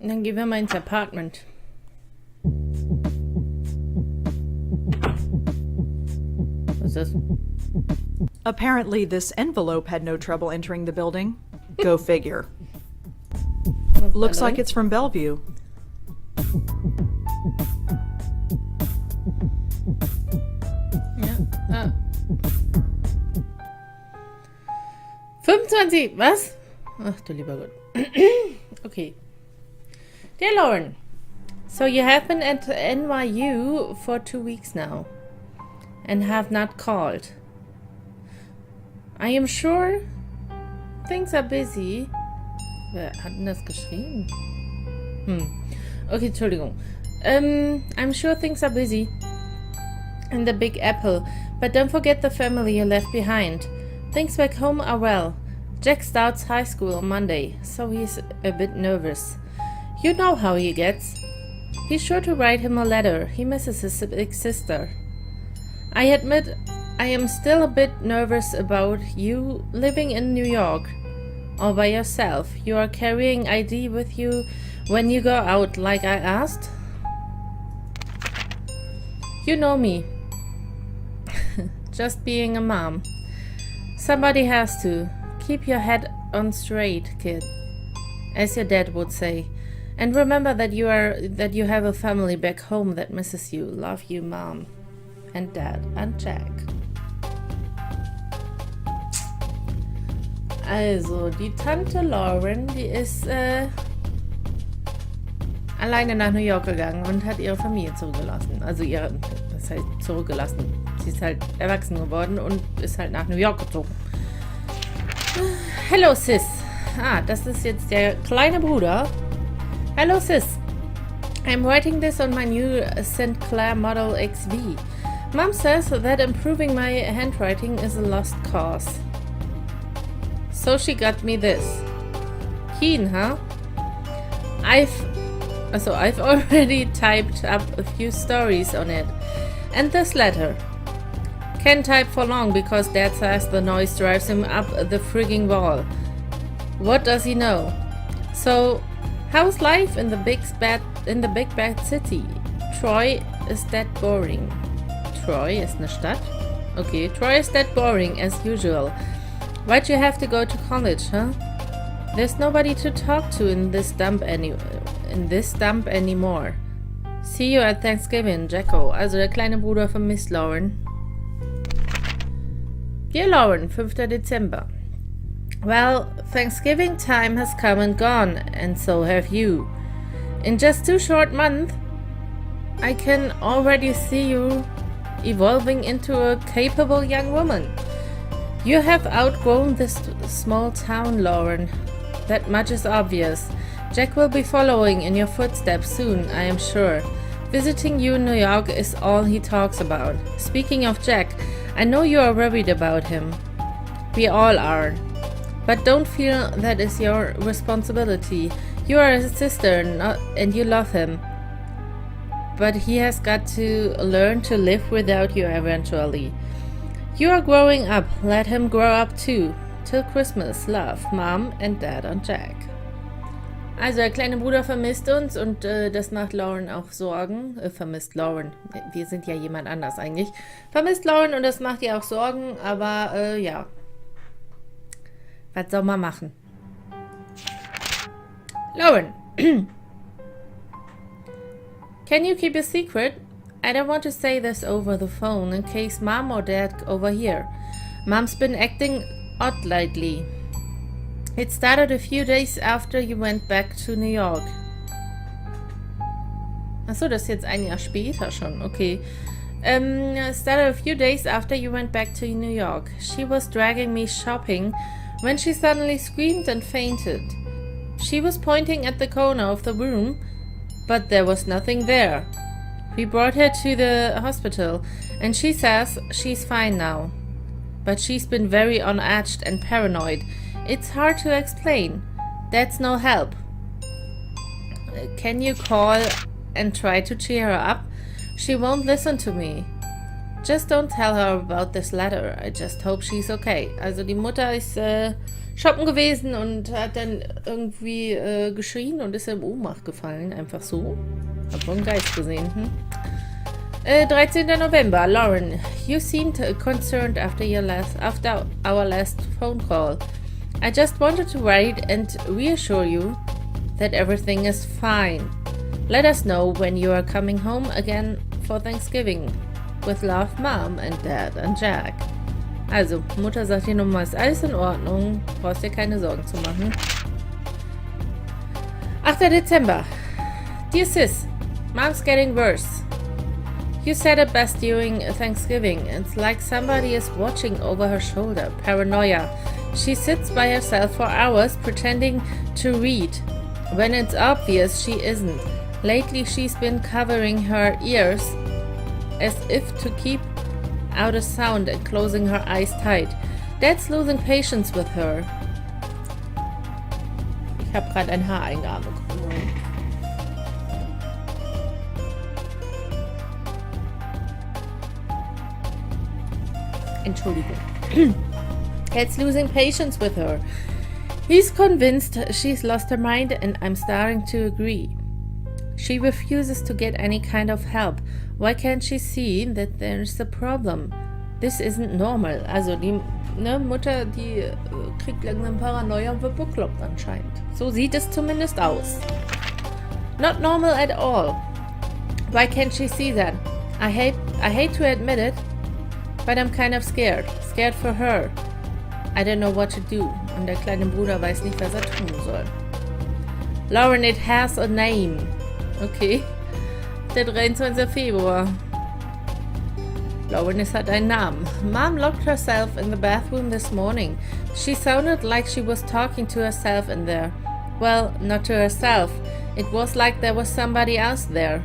Dann gehen wir mal ins Apartment. Was ist das? Apparently, this envelope had no trouble entering the building. Go figure. Looks like it's from Bellevue. Ja. Ah. 25, was? Ach du lieber Gott. Okay. Dear Lauren, so you have been at NYU for 2 weeks now and have not called. I am sure things are busy. Wer hat denn das geschrieben? Okay, Entschuldigung. I'm sure things are busy in the Big Apple, but don't forget the family you left behind. Things back home are well. Jack starts high school on Monday, so he's a bit nervous. You know how he gets. Be sure to write him a letter. He misses his big sister. I admit I am still a bit nervous about you living in New York all by yourself. You are carrying ID with you when you go out like I asked? You know me. Just being a mom. Somebody has to. Keep your head on straight, kid, as your dad would say. And remember that you have a family back home that misses you. Love you, Mom and Dad and Jack. Also, die Tante Lauren, die ist alleine nach New York gegangen und hat ihre Familie zurückgelassen. Also das heißt zurückgelassen. Sie ist halt erwachsen geworden und ist halt nach New York gezogen. Hello, Sis. Ah, das ist jetzt der kleine Bruder. Hello, Sis. I'm writing this on my new St. Clair Model XV. Mom says that improving my handwriting is a lost cause. So she got me this. Keen, huh? I've already typed up a few stories on it. And this letter. Can't type for long because Dad says the noise drives him up the frigging wall. What does he know? So, how's life in the big bad city? Troy is that boring. Troy ist eine Stadt? Okay, Troy is that boring as usual. Why'd you have to go to college, huh? There's nobody to talk to in this dump anymore. See you at Thanksgiving, Jacko. Also der kleine Bruder von Miss Lauren. Dear Lauren, 5. Dezember. Well, Thanksgiving time has come and gone, and so have you. In just 2 short months, I can already see you evolving into a capable young woman. You have outgrown this small town, Lauren. That much is obvious. Jack will be following in your footsteps soon, I am sure. Visiting you in New York is all he talks about. Speaking of Jack, I know you are worried about him. We all are. But don't feel that is your responsibility. You are his sister and you love him. But he has got to learn to live without you eventually. You are growing up. Let him grow up too. Till Christmas. Love, Mom and Dad und Jack. Also der kleine Bruder vermisst uns und das macht Lauren auch Sorgen. Vermisst Lauren. Wir sind ja jemand anders eigentlich. Vermisst Lauren und das macht ihr auch Sorgen, aber ja. Was soll man machen? Lauren. Can you keep a secret? I don't want to say this over the phone in case Mom or Dad overhear. Mom's been acting odd lately. It started a few days after you went back to New York. Achso, das ist jetzt ein Jahr später schon. Okay. Started a few days after you went back to New York. She was dragging me shopping when she suddenly screamed and fainted. She was pointing at the corner of the room, but there was nothing there. We brought her to the hospital, and she says she's fine now. But she's been very on edge and paranoid. It's hard to explain. That's no help. Can you call and try to cheer her up? She won't listen to me. Just don't tell her about this letter. I just hope she's okay. Also die Mutter ist shoppen gewesen und hat dann irgendwie geschrien und ist in Ohnmacht gefallen. Einfach so. Hab wohl einen Geist gesehen. 13. November. Lauren, you seemed concerned after our last phone call. I just wanted to write and reassure you that everything is fine. Let us know when you are coming home again for Thanksgiving. With love, Mom and Dad and Jack. Also, Mutter sagt hier nochmal, ist alles in Ordnung. Brauchst dir keine Sorgen zu machen. 8. Dezember. Dear Sis, Mom's getting worse. You said it best during Thanksgiving. It's like somebody is watching over her shoulder. Paranoia. She sits by herself for hours pretending to read. When it's obvious she isn't. Lately she's been covering her ears as if to keep out a sound and closing her eyes tight. Dad's losing patience with her. Ich habe gerade ein Haareingabe bekommen. Entschuldigung. Dad's losing patience with her. He's convinced she's lost her mind and I'm starting to agree. She refuses to get any kind of help. Why can't she see that there's a problem? This isn't normal. Also die Mutter, die kriegt langsam Paranoia und wird bekloppt anscheinend. So sieht es zumindest aus. Not normal at all. Why can't she see that? I hate to admit it, but I'm kind of scared. Scared for her. I don't know what to do. Und der kleine Bruder weiß nicht, was er tun soll. Lauren, it has a name. Okay. Der 23. Februar. Lauren, es hat einen Namen. Mom locked herself in the bathroom this morning. She sounded like she was talking to herself in there. Well, not to herself. It was like there was somebody else there.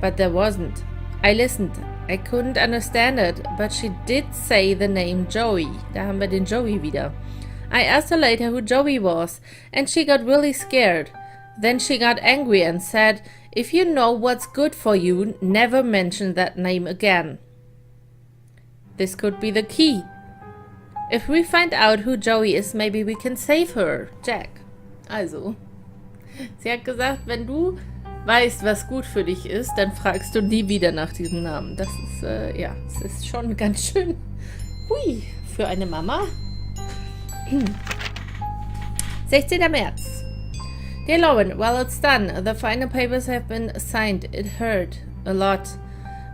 But there wasn't. I listened. I couldn't understand it, but she did say the name Joey. Da haben wir den Joey wieder. I asked her later who Joey was, and she got really scared. Then she got angry and said, if you know what's good for you, never mention that name again. This could be the key. If we find out who Joey is, maybe we can save her. Jack. Also, sie hat gesagt, wenn du weißt, was gut für dich ist, dann fragst du nie wieder nach diesem Namen. Das ist, ja, es ist schon ganz schön, hui, für eine Mama. 16. März. Dear Lauren, well, it's done. The final papers have been signed. It hurt a lot,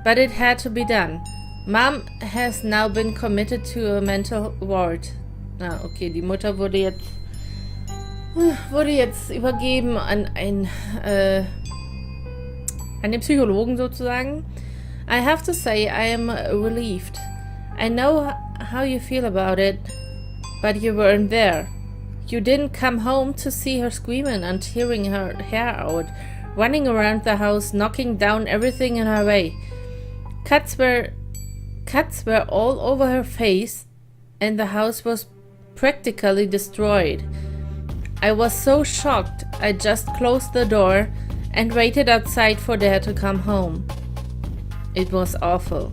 but it had to be done. Mom has now been committed to a mental ward. Ah, okay, die Mutter wurde jetzt übergeben an den Psychologen sozusagen. I have to say I am relieved. I know how you feel about it, but you weren't there. You didn't come home to see her screaming and tearing her hair out, running around the house, knocking down everything in her way. Cuts were all over her face, and the house was practically destroyed. I was so shocked, I just closed the door and waited outside for Dad to come home. It was awful.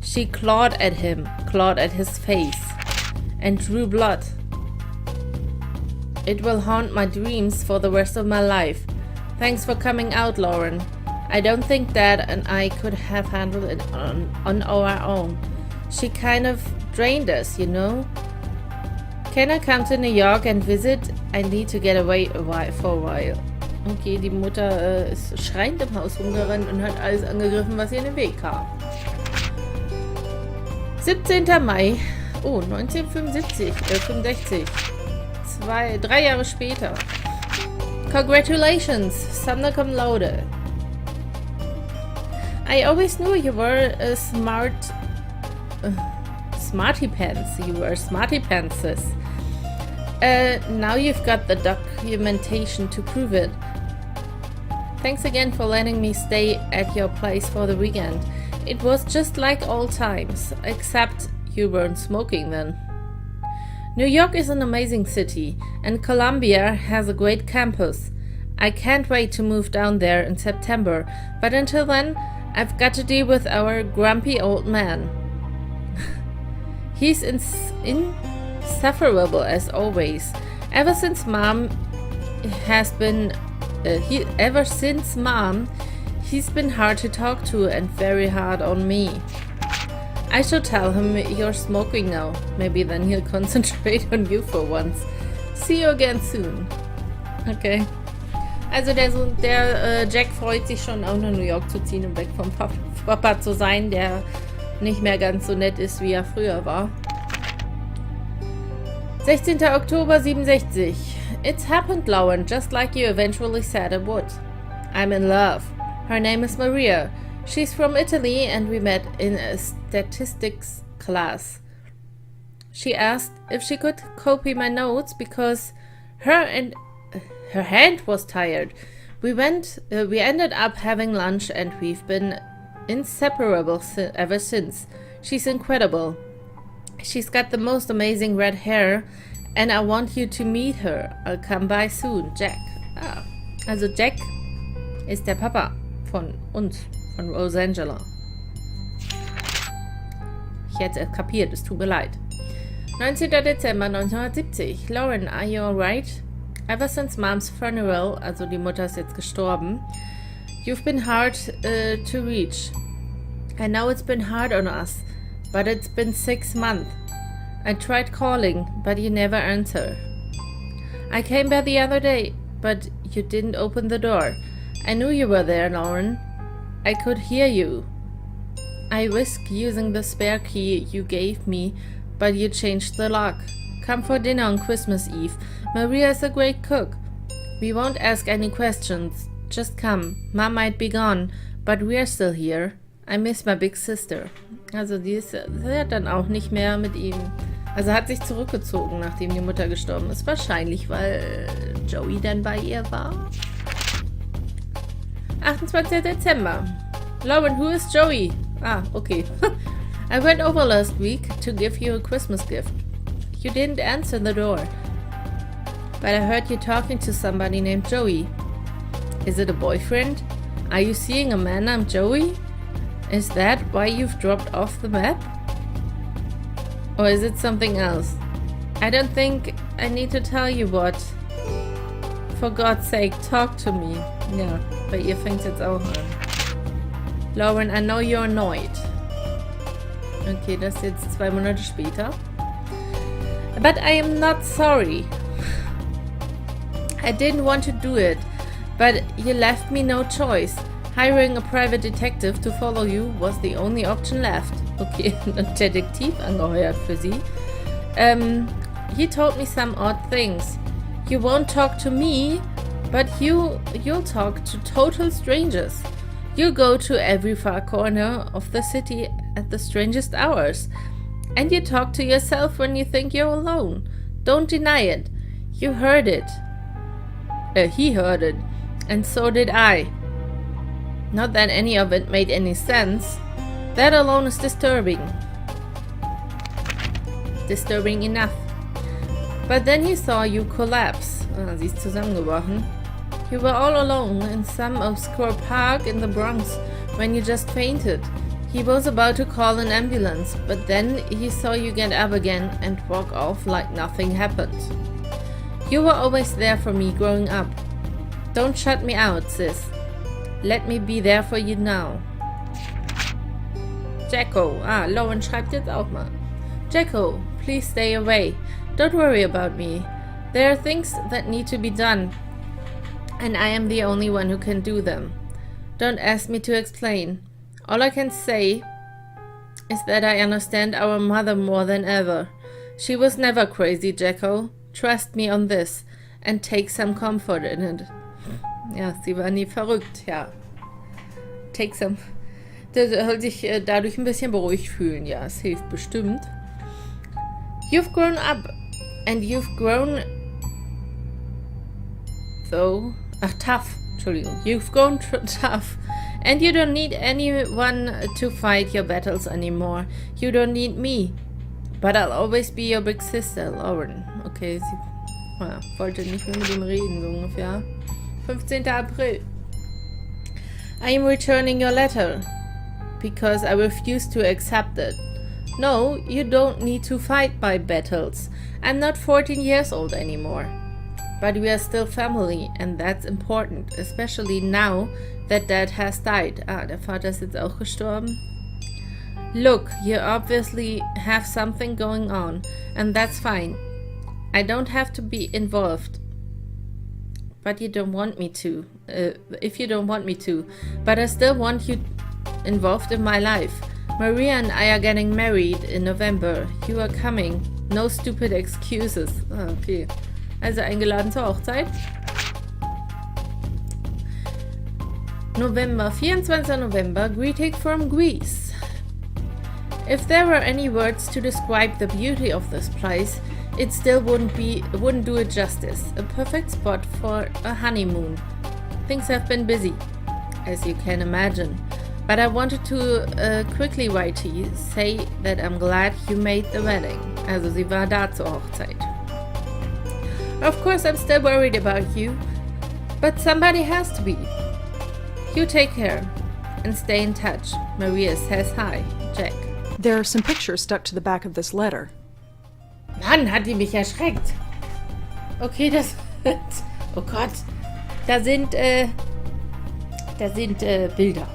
She clawed at him, clawed at his face, and drew blood. It will haunt my dreams for the rest of my life. Thanks for coming out, Lauren. I don't think Dad and I could have handled it on our own. She kind of drained us, you know? Can I come to New York and visit? I need to get away for a while. Okay, die Mutter ist schreiend im Haus rumgerannt und hat alles angegriffen, was ihr in den Weg kam. 17. Mai. Oh, 65. 3 Jahre später. Congratulations, Sumner cum laude. I always knew you were a smarty pants. You were smarty pantses. Now you've got the documentation to prove it. Thanks again for letting me stay at your place for the weekend. It was just like old times, except you weren't smoking then. New York is an amazing city, and Columbia has a great campus. I can't wait to move down there in September, but until then, I've got to deal with our grumpy old man. He's insufferable as always. Ever since Mom, he's been hard to talk to and very hard on me. I should tell him you're smoking now. Maybe then he'll concentrate on you for once. See you again soon. Okay. Also der Jack freut sich schon, auch nach New York zu ziehen und weg vom Papa zu sein, der nicht mehr ganz so nett ist, wie er früher war. 16. Oktober 67. It's happened, Lauren, just like you eventually said it would. I'm in love. Her name is Maria. She's from Italy and we met in a statistics class. She asked if she could copy my notes because her hand was tired. We ended up having lunch and we've been inseparable ever since. She's incredible. She's got the most amazing red hair and I want you to meet her. I'll come by soon. Jack. Ah, also Jack ist der Papa von uns, von Rosangela. Ich hätte es kapiert, es tut mir leid. 19. Dezember 1970. Lauren, are you alright? Ever since Mom's funeral, also die Mutter ist jetzt gestorben, you've been hard to reach. I know it's been hard on us, but it's been 6 months. I tried calling, but you never answer. I came by the other day, but you didn't open the door. I knew you were there, Lauren. I could hear you. I risked using the spare key you gave me, but you changed the lock. Come for dinner on Christmas Eve. Maria is a great cook. We won't ask any questions. Just come. Mom might be gone, but we're still here. I miss my big sister. Also sie hat dann auch nicht mehr mit ihm. Also hat sich zurückgezogen, nachdem die Mutter gestorben ist. Wahrscheinlich, weil Joey dann bei ihr war. 28. Dezember. Lauren, who is Joey? Ah, okay. I went over last week to give you a Christmas gift. You didn't answer the door. But I heard you talking to somebody named Joey. Is it a boyfriend? Are you seeing a man named Joey? Is that why you've dropped off the map? Or is it something else? I don't think I need to tell you what. For God's sake, talk to me. Ja, bei ihr fängt jetzt auch an. Lauren, I know you're annoyed. Okay, das ist jetzt 2 Monate später. But I am not sorry. I didn't want to do it, but you left me no choice. Hiring a private detective to follow you was the only option left. Okay, ein Detektiv angeheuert für sie. He told me some odd things. You won't talk to me, but you'll talk to total strangers. You go to every far corner of the city at the strangest hours. And you talk to yourself when you think you're alone. Don't deny it. You heard it. He heard it. And so did I. Not that any of it made any sense. That alone is disturbing. Disturbing enough. But then he saw you collapse. Sie ist zusammengebrochen. You were all alone in some obscure park in the Bronx when you just fainted. He was about to call an ambulance, but then he saw you get up again and walk off like nothing happened. You were always there for me growing up. Don't shut me out, sis. Let me be there for you now. Jacko. Ah, Lauren schreibt jetzt auch mal. Jacko, please stay away. Don't worry about me. There are things that need to be done, and I am the only one who can do them. Don't ask me to explain. All I can say is that I understand our mother more than ever. She was never crazy, Jacko. Trust me on this and take some comfort in it. Ja, sie war nie verrückt, ja. Take some. Der soll sich dadurch ein bisschen beruhigt fühlen, ja, es hilft bestimmt. You've grown up and you've grown tough. Entschuldigung. You've grown tough. And you don't need anyone to fight your battles anymore. You don't need me. But I'll always be your big sister, Lauren. Okay, sie wollte nicht mehr mit ihm reden, so ungefähr. 15. April. I am returning your letter. because I refuse to accept it. No, you don't need to fight my battles. I'm not 14 years old anymore. But we are still family, and that's important, especially now that Dad has died. Ah, der Vater ist jetzt auch gestorben. Look, you obviously have something going on, and that's fine. I don't have to be involved. But you don't want me to. If you don't want me to. But I still want you involved in my life. Maria and I are getting married in November. You are coming. No stupid excuses. Ah, okay. Also eingeladen zur Hochzeit. November, 24. November. Greeting from Greece. If there were any words to describe the beauty of this place, it still wouldn't do it justice. A perfect spot for a honeymoon. Things have been busy, as you can imagine. But I wanted to quickly write to you, say that I'm glad you made the wedding. Also sie war da zur Hochzeit. Of course I'm still worried about you, but somebody has to be. You take care and stay in touch. Maria says hi, Jack. There are some pictures stuck to the back of this letter. Mann, hat die mich erschreckt. Okay, das... Oh Gott. Da sind Bilder.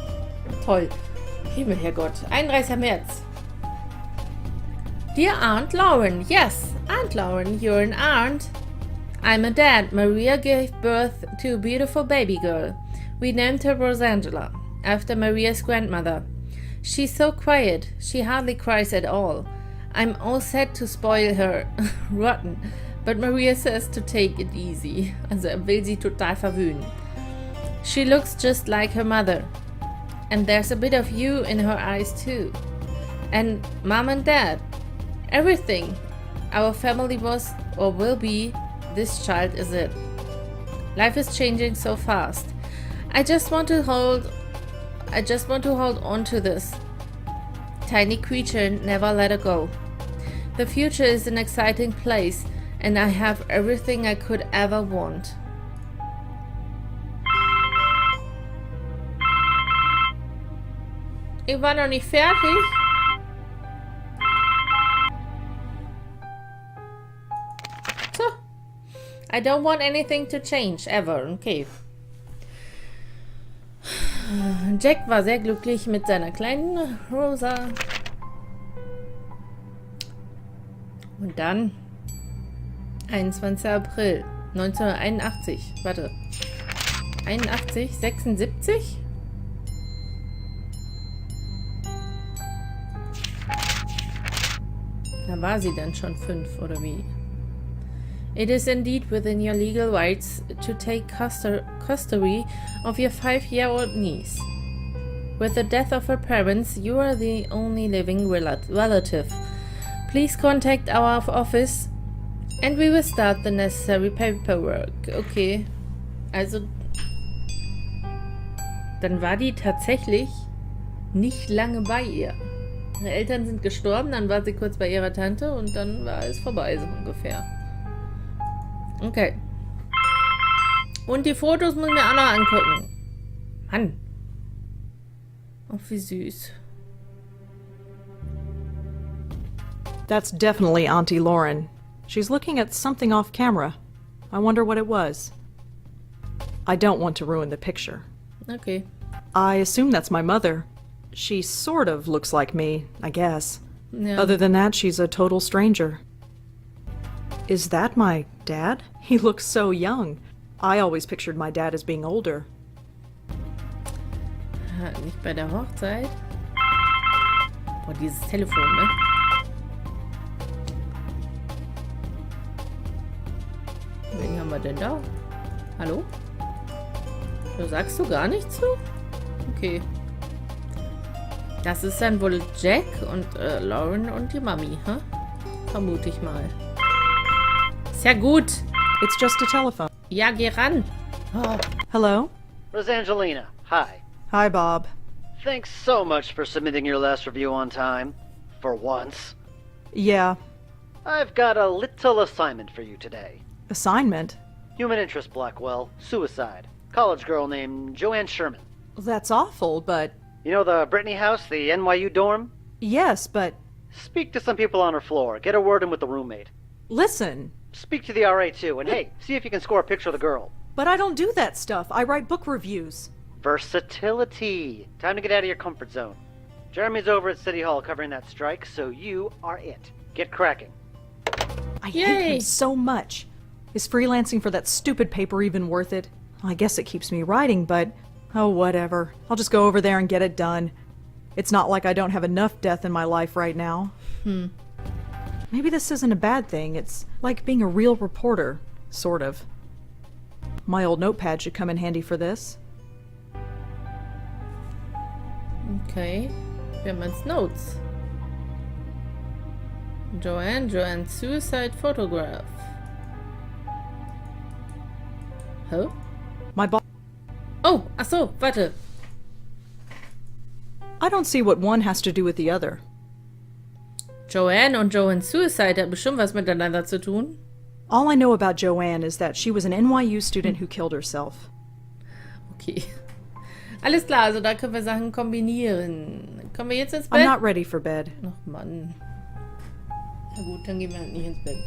Toll. Himmelherrgott. 31. März. Dear Aunt Lauren. Yes, Aunt Lauren, you're an aunt. I'm a dad. Maria gave birth to a beautiful baby girl. We named her Rosangela, after Maria's grandmother. She's so quiet. She hardly cries at all. I'm all set to spoil her rotten, but Maria says to take it easy. Also will sie total verwöhnen. She looks just like her mother. And there's a bit of you in her eyes too. And Mom and Dad. Everything. Our family was or will be. This child is it. Life is changing so fast. I just want to hold on to this tiny creature and never let her go. The future is an exciting place, and I have everything I could ever want. Ich war noch nicht fertig. So. I don't want anything to change, ever. Okay. Jack war sehr glücklich mit seiner kleinen Rosa. Und dann 21. April 1981. Warte. 81? 76? Da war sie dann schon 5, oder wie? It is indeed within your legal rights to take custody of your 5-year-old niece. With the death of her parents, you are the only living relative. Please contact our office and we will start the necessary paperwork. Okay. Also, dann war die tatsächlich nicht lange bei ihr. Ihre Eltern sind gestorben, dann war sie kurz bei ihrer Tante und dann war es vorbei, so ungefähr. Okay. Und die Fotos muss ich mir auch noch angucken. Mann. Oh, wie süß. That's definitely Auntie Lauren. She's looking at something off camera. I wonder what it was. I don't want to ruin the picture. Okay. I assume that's my mother. She sort of looks like me, I guess. Ja. Other than that, she's a total stranger. Is that my dad? He looks so young. I always pictured my dad as being older. Nicht bei der Hochzeit. Boah, dieses Telefon, ne? Wen haben wir denn da? Hallo? Da sagst du gar nichts zu? Okay. Das ist dann wohl Jack und Lauren und die Mami, hä? Vermute ich mal. Ist ja gut. It's just a telephone. Ja, geh ran. Oh. Hello? Rosangelina, hi. Hi, Bob. Thanks so much for submitting your last review on time. For once. Yeah. I've got a little assignment for you today. Assignment? Human interest, Blackwell. Suicide. College girl named Joanne Sherman. That's awful, but You know the Brittany house, the NYU dorm? Yes, but Speak to some people on her floor. Get a word in with the roommate. listen. Speak to the RA too, and hey, see if you can score a picture of the girl. But I don't do that stuff. I write book reviews. Versatility. Time to get out of your comfort zone. Jeremy's over at City Hall covering that strike, so you are it. Get cracking. I Yay. hate him so much. Is freelancing for that stupid paper even worth it? I guess it keeps me writing, but oh, whatever. I'll just go over there and get it done. It's not like I don't have enough death in my life right now. Maybe this isn't a bad thing. It's like being a real reporter, sort of. My old notepad should come in handy for this. Okay. Wir haben jetzt Notes. Joanne's suicide photograph. Huh? My boss. Oh, ach so, warte. I don't see what one has to do with the other. Joanne und Joanne's suicide hat bestimmt was miteinander zu tun. All I know about Joanne is that she was an NYU student who killed herself. Okay. Alles klar, also da können wir Sachen kombinieren. Kommen wir jetzt ins I'm Bett? not ready for bed. Ach Mann. Na gut, dann gehen wir halt nicht ins Bett.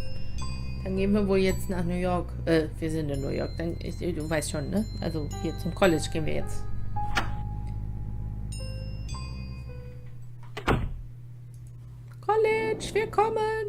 Dann gehen wir wohl jetzt nach New York. Wir sind in New York. Du weißt schon, ne? Also hier zum College gehen wir jetzt. College, wir kommen!